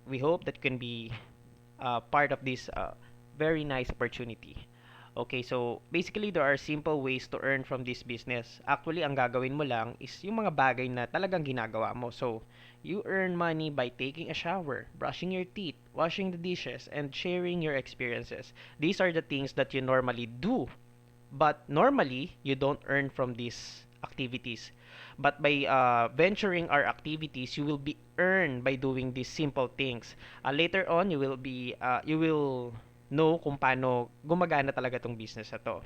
we hope that can be part of this very nice opportunity. Okay, so basically there are simple ways to earn from this business. Actually, ang gagawin mo lang is yung mga bagay na talagang ginagawa mo. So, you earn money by taking a shower, brushing your teeth, washing the dishes, and sharing your experiences. These are the things that you normally do, but normally you don't earn from these activities. But by venturing our activities, you will be earned by doing these simple things. Later on, you will know kung paano gumagana talaga tong business na to.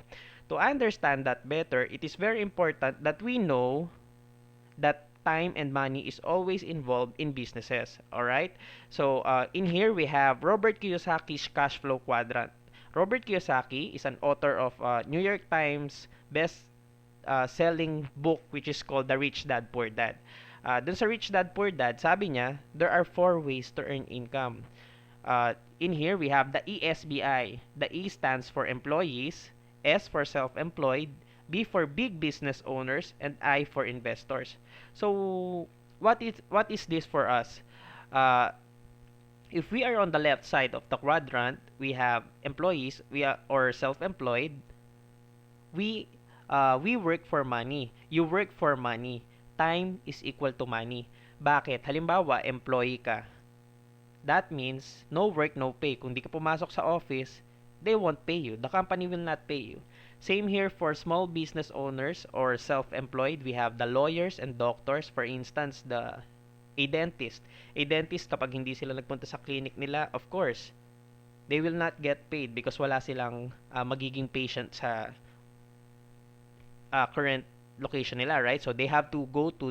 To understand that better, it is very important that we know that time and money is always involved in businesses. All right. So in here we have Robert Kiyosaki's cash flow quadrant. Robert Kiyosaki is an author of New York Times best selling book which is called The Rich Dad Poor Dad. Dun sa Rich Dad Poor Dad, sabi niya, there are four ways to earn income. In here, we have the ESBI. The E stands for employees, S for self-employed, B for big business owners, and I for investors. So, what is this for us? Uh, if we are on the left side of the quadrant, we have employees, we are or self-employed. We we work for money. You work for money. Time is equal to money. Bakit? Halimbawa, employee ka. That means no work, no pay. Kung di ka pumasok sa office, they won't pay you. The company will not pay you. Same here for small business owners or self-employed. We have the lawyers and doctors. For instance, a dentist. A dentist, kapag hindi sila nagpunta sa clinic nila, of course, they will not get paid because wala silang magiging patient sa current location nila, right? So they have to go to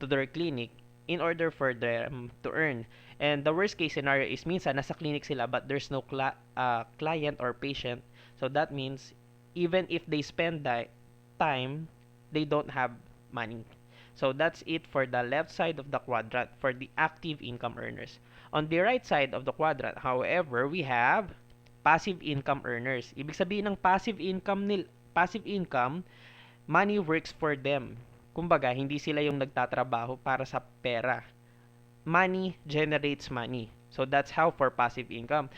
their clinic in order for them to earn. And the worst case scenario is minsan nasa clinic sila but there's no client or patient. So that means even if they spend that time, they don't have money. So that's it for the left side of the quadrant for the active income earners. On the right side of the quadrant, however, we have passive income earners. Ibig sabihin ng passive income, money works for them. Kumbaga, hindi sila yung nagtatrabaho para sa pera. Money generates money. So that's how for passive income.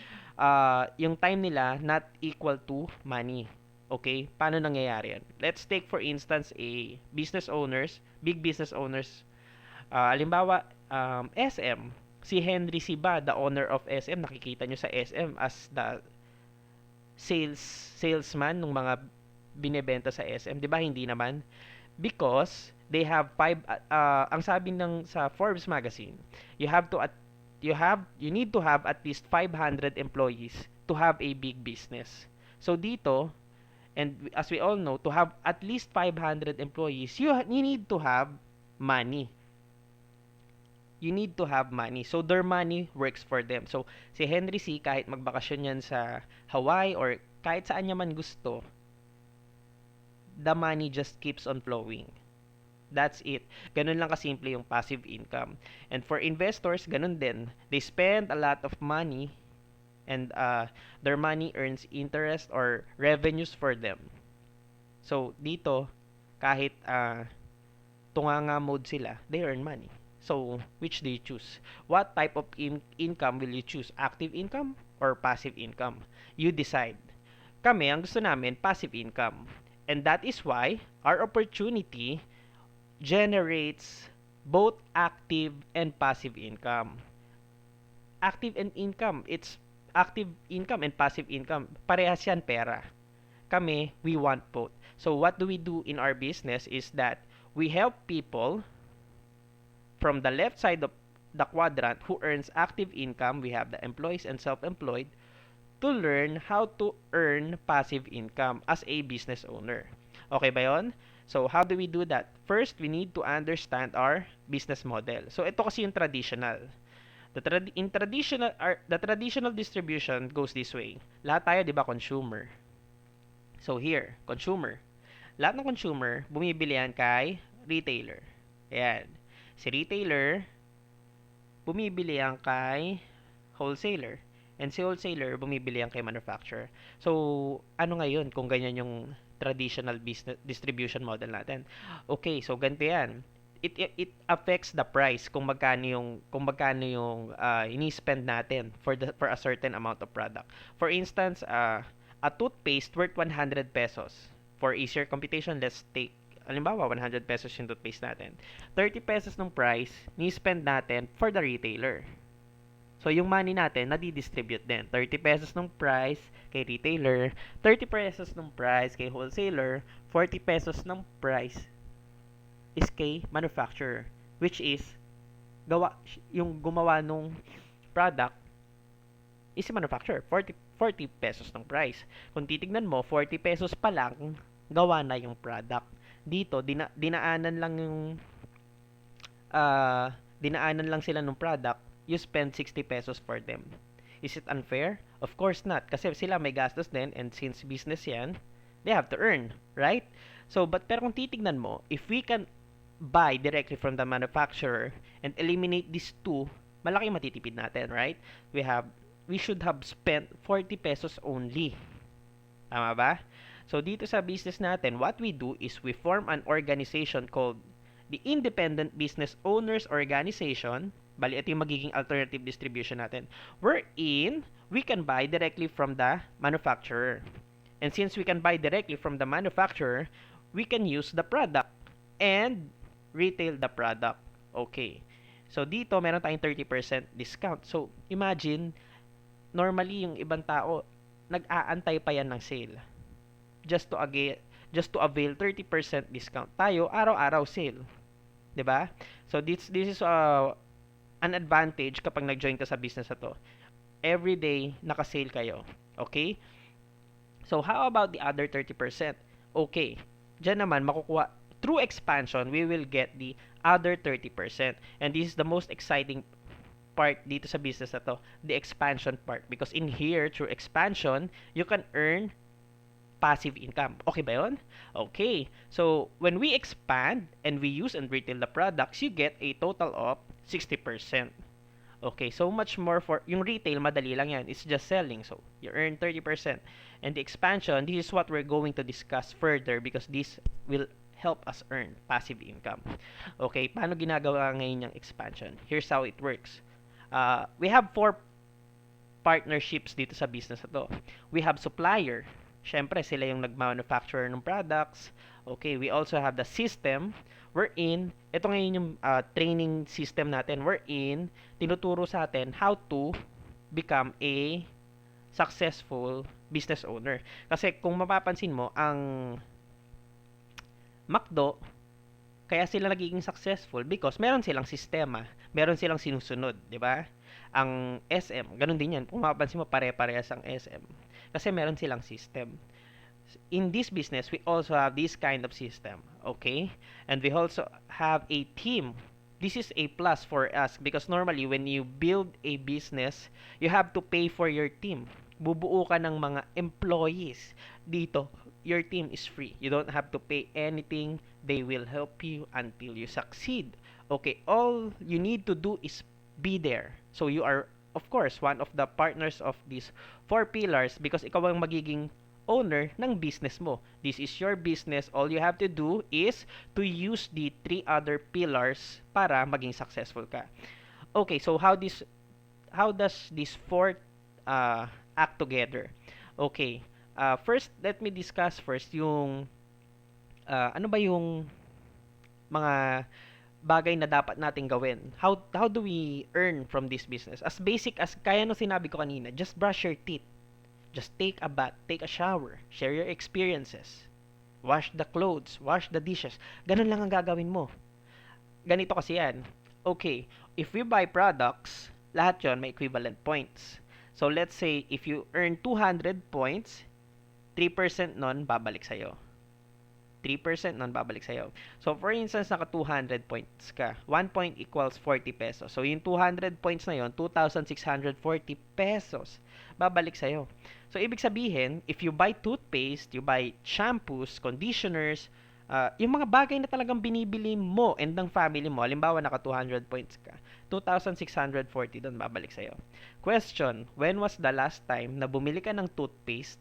Yung time nila not equal to money. Okay? Paano nangyayari yan? Let's take for instance a business owners, big business owners. Halimbawa, SM. Si Henry Siba, the owner of SM, nakikita nyo sa SM as the salesman ng mga binebenta sa SM, 'di ba? Hindi naman because they have ang sabi ng sa Forbes magazine, you have to at you need to have at least 500 employees to have a big business. So dito, and as we all know, to have at least 500 employees, you need to have money. You need to have money. So their money works for them. So si Henry C, kahit magbakasyon yan sa Hawaii or kahit saan niya man gusto, the money just keeps on flowing. That's it. Ganun lang kasimple yung passive income. And for investors, ganun din. They spend a lot of money and their money earns interest or revenues for them. So, dito, kahit tunganga mode sila, they earn money. So, which do you choose? What type of income will you choose? Active income or passive income? You decide. Kami, ang gusto namin, passive income. And that is why our opportunity generates both active and passive income. It's active income and passive income. Parehas yan pera. Kami, we want both. So what do we do in our business is that we help people from the left side of the quadrant who earns active income, we have the employees and self-employed, to learn how to earn passive income as a business owner. Okay ba yon? So, how do we do that? First, we need to understand our business model. So, ito kasi yung traditional. The traditional distribution goes this way. Lahat tayo, di ba, consumer. So, here, consumer. Lahat ng consumer, bumibili yan kay retailer. Ayan. Si retailer, bumibili yan kay wholesaler. And si wholesaler, bumibili yan kay manufacturer. So, ano ngayon kung ganyan yung traditional business distribution model natin? Okay, so ganito yan. it affects the price kung magkano yung ini-spend natin for a certain amount of product. For instance, a toothpaste worth 100 pesos. For easier computation, let's take halimbawa 100 pesos yung toothpaste natin. 30 pesos ng price ni-spend natin for the retailer. So, yung money natin, nadi-distribute din. 30 pesos ng price kay retailer, 30 pesos ng price kay wholesaler, 40 pesos ng price is kay manufacturer, which is yung gumawa nung product is si manufacturer. 40 pesos ng price. Kung titignan mo, 40 pesos pa lang gawa na yung product. Dito dinaanan lang yung dinaanan lang sila ng product, you spend 60 pesos for them. Is it unfair? Of course not. Kasi sila may gastos din, and since business yan, they have to earn, right? So, pero kung titignan mo, if we can buy directly from the manufacturer and eliminate these two, malaki matitipid natin, right? We should have spent 40 pesos only. Tama ba? So, dito sa business natin, what we do is we form an organization called the Independent Business Owners Organization. Bali, ito yung magiging alternative distribution natin. Wherein, we can buy directly from the manufacturer. And since we can buy directly from the manufacturer, we can use the product and retail the product. Okay. So, dito, meron tayong 30% discount. So, imagine, normally, yung ibang tao, nag-aantay pa yan ng sale. Just to avail 30% discount. Tayo, araw-araw sale. 'Di ba? So, this is an advantage kapag nag-join ka sa business na to. Every day, naka-sale kayo. Okay? So, how about the other 30%? Okay. Diyan naman, makukuha, through expansion, we will get the other 30%. And this is the most exciting part dito sa business na to, the expansion part. Because in here, through expansion, you can earn passive income. Okay ba yun? Okay. So, when we expand and we use and retail the products, you get a total of 60%. Okay, so much more for yung retail, madali lang yan. It's just selling. So, you earn 30%. And the expansion, this is what we're going to discuss further because this will help us earn passive income. Okay, paano ginagawa ngayon yung expansion? Here's how it works. We have 4 partnerships dito sa business na to. We have supplier. Siyempre, sila yung nag-manufacture ng products. Okay, we also have the system wherein, ito ngayon yung training system natin wherein, tinuturo sa atin how to become a successful business owner. Kasi kung mapapansin mo, ang McDo, kaya sila nagiging successful because meron silang sistema, meron silang sinusunod, di ba? Ang SM, ganun din yan. Kung mapapansin mo, pare-parehas ang SM. Kasi meron silang system. In this business, we also have this kind of system, okay? And we also have a team. This is a plus for us because normally when you build a business, you have to pay for your team. Bubuo ka ng mga employees. Dito, your team is free. You don't have to pay anything. They will help you until you succeed. Okay, all you need to do is be there. So you are, of course, one of the partners of these 4 pillars because ikaw ang magiging owner ng business mo. This is your business. All you have to do is to use the 3 other pillars para maging successful ka. Okay, so how does this 4 act together? Okay. First, let me discuss first yung ano ba yung mga bagay na dapat nating gawin. How do we earn from this business? As basic as kaya no sinabi ko kanina, just brush your teeth. Just take a bath, take a shower, share your experiences. Wash the clothes, wash the dishes. Ganun lang ang gagawin mo. Ganito kasi yan. Okay, if we buy products, lahat yon may equivalent points. So let's say if you earn 200 points, 3% nun babalik sa'yo. 3% nun babalik sa'yo. So, for instance, naka 200 points ka. 1 point equals 40 pesos. So, yung 200 points na yon 2,640 pesos babalik sa'yo. So, ibig sabihin, if you buy toothpaste, you buy shampoos, conditioners, yung mga bagay na talagang binibili mo and ng family mo, halimbawa, naka 200 points ka, 2,640 doon babalik sa'yo. Question, when was the last time na bumili ka ng toothpaste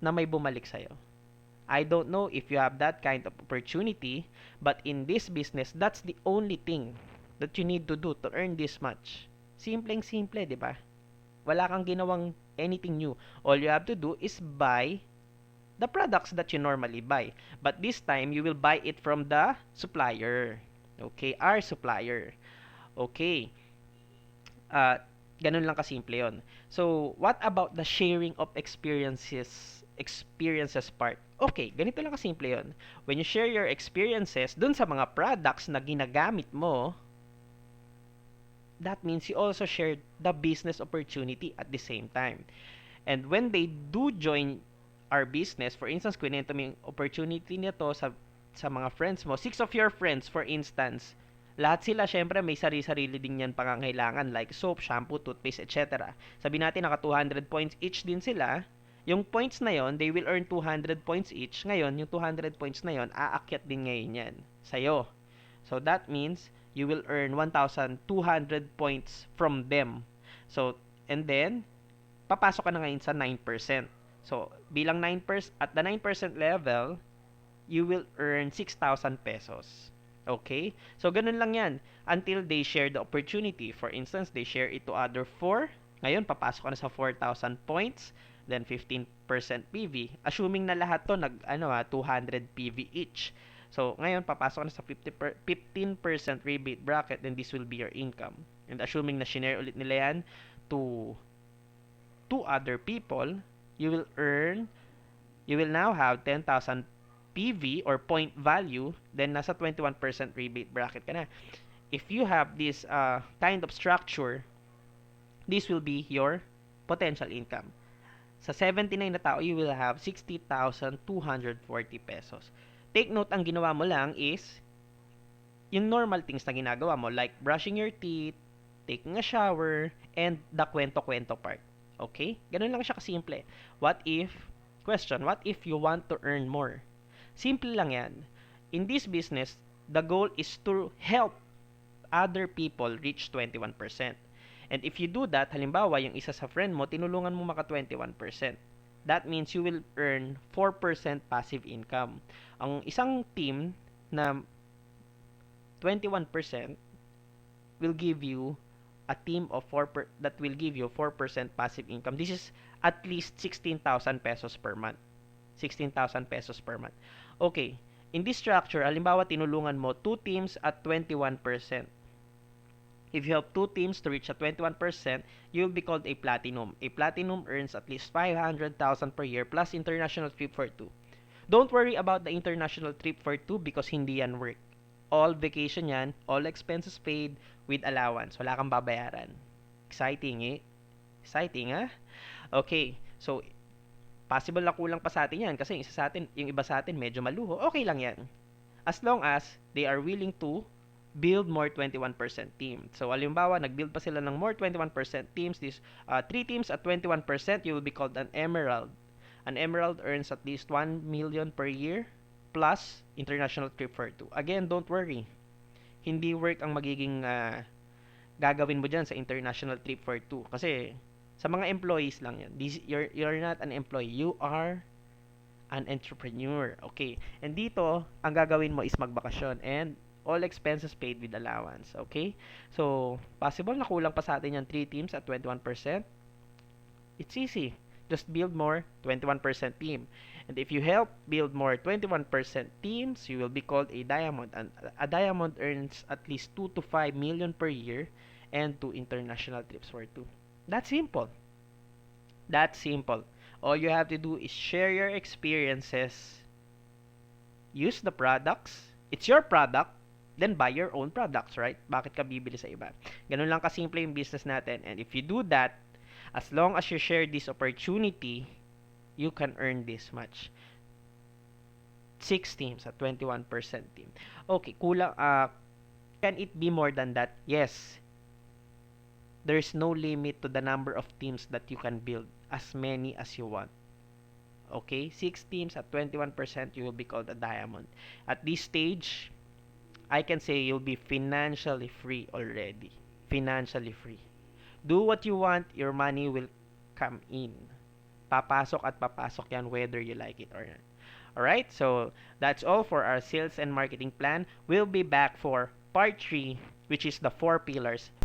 na may bumalik sa'yo? I don't know if you have that kind of opportunity, but in this business, that's the only thing that you need to do to earn this much. Simpleng simple, di ba? Wala kang ginawang anything new. All you have to do is buy the products that you normally buy. But this time, you will buy it from the supplier. Okay, our supplier. Okay. Uh, Ganun lang kasimple yon. So, what about the sharing of experiences part? Okay, ganito lang kasimple yon. When you share your experiences dun sa mga products na ginagamit mo, that means you also share the business opportunity at the same time. And when they do join our business, for instance, kwento mo yung opportunity nito sa mga friends mo, six of your friends, for instance, lahat sila, syempre, may sarili-sarili din yan pangangailangan like soap, shampoo, toothpaste, etc. Sabi natin, naka 200 points each din sila. Yung points na yon, they will earn 200 points each. Ngayon, yung 200 points na yon, aakyat din ngayon yan sa'yo. So, that means you will earn 1,200 points from them. So, and then, papasok ka na ngayon sa 9%. So, bilang 9%, at the 9% level, you will earn 6,000 pesos. Okay? So, ganun lang yan. Until they share the opportunity. For instance, they share it to other 4. Ngayon, papasok ka na sa 4,000 points. Then, 15% PV. Assuming na lahat to, 200 PV each. So, ngayon, papasok na sa 15% rebate bracket. Then, this will be your income. And assuming na shinare ulit nila yan to other people, you will now have 10,000 PV or point value, then nasa 21% rebate bracket ka na. If you have this kind of structure, this will be your potential income. Sa 79 na tao, you will have 60,240 pesos. Take note, ang ginawa mo lang is yung normal things na ginagawa mo, like brushing your teeth, taking a shower, and the kwento-kwento part. Okay? Ganun lang siya kasimple. What if you want to earn more? Simple lang yan. In this business, the goal is to help other people reach 21%. And if you do that, halimbawa, yung isa sa friend mo, tinulungan mo maka 21%. That means you will earn 4% passive income. Ang isang team na 21% will give you a team of 4 that will give you 4% passive income. This is at least 16,000 pesos per month. 16,000 pesos per month. Okay. In this structure, halimbawa tinulungan mo 2 teams at 21%. If you help 2 teams to reach a 21%, you will be called a platinum. A platinum earns at least 500,000 per year plus international trip for 2. Don't worry about the international trip for 2 because hindi yan work. All vacation yan, all expenses paid with allowance. Wala kang babayaran. Exciting eh? Exciting ah? Okay, so possible na kulang pa sa atin yan kasi yung iba sa atin medyo maluho. Okay lang yan. As long as they are willing to build more 21% team. So, halimbawa, nag-build pa sila ng more 21% teams. This 3 teams at 21%, you will be called an emerald. An emerald earns at least 1 million per year plus international trip for 2. Again, don't worry. Hindi work ang magiging gagawin mo dyan sa international trip for 2. Kasi, sa mga employees lang yan. You're not an employee. You are an entrepreneur. Okay. And dito, ang gagawin mo is magbakasyon and all expenses paid with allowance. Okay? So, possible na kulang pa sa atin yung 3 teams at 21%. It's easy. Just build more 21% team. And if you help build more 21% teams, you will be called a diamond. And a diamond earns at least 2 to 5 million per year and 2 international trips for 2. That's simple. That's simple. All you have to do is share your experiences, use the products. It's your product, then buy your own products, right? Bakit ka bibili sa iba? Ganun lang kasimple yung business natin. And if you do that, as long as you share this opportunity, you can earn this much. 6 teams at 21% team. Okay, kulang. Can it be more than that? Yes. There's no limit to the number of teams that you can build. As many as you want. Okay? 6 teams at 21%, you will be called a diamond. At this stage, I can say you'll be financially free already. Financially free. Do what you want, your money will come in. Papasok at papasok yan whether you like it or not. Alright, so that's all for our sales and marketing plan. We'll be back for part 3, which is the 4 pillars.